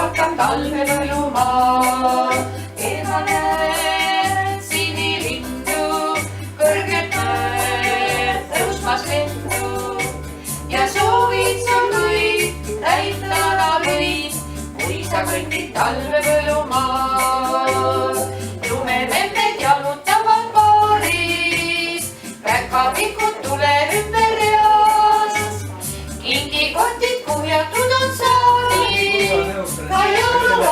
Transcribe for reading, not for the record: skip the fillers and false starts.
ootab talve Võlumaa. Eema näed sinilindu, kõrged mäed tõusmas lendu ja soovid sa kõik täitlana võid, kui sa kõndid talve Võlumaal. Lumememmed jalutavad paaris, päkapikud tule ümber reas, kingikotid kuhjatud on saalis, ka jõuluvana